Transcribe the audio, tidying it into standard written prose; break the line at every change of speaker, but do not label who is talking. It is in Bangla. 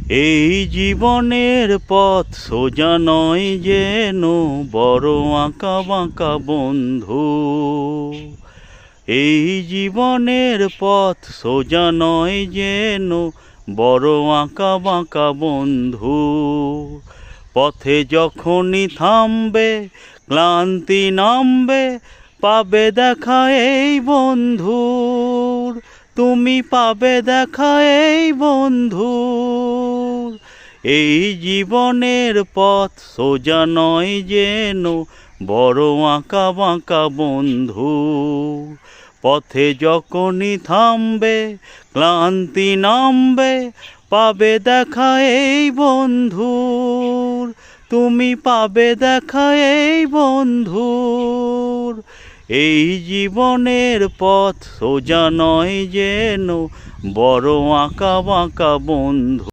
এই জীবনের পথ সোজা নয় যেন, বড় আঁকা বাঁকা বন্ধু। এই জীবনের পথ সোজা নয় যেন, বড় আঁকা বাঁকা বন্ধু। পথে যখনই থামবে, ক্লান্তি নামবে, পাবে দেখা এই বন্ধুর, তুমি পাবে দেখা এই বন্ধুর। এই জীবনের পথ সোজা নয় যেন, বড় আঁকা বাঁকা বন্ধু। পথে যখনই থামবে, ক্লান্তি নামবে, পাবে দেখা এই বন্ধুর, তুমি পাবে দেখা এই বন্ধুর। এই জীবনের পথ সোজা নয় যেন, বড় আঁকা বাঁকা বন্ধু।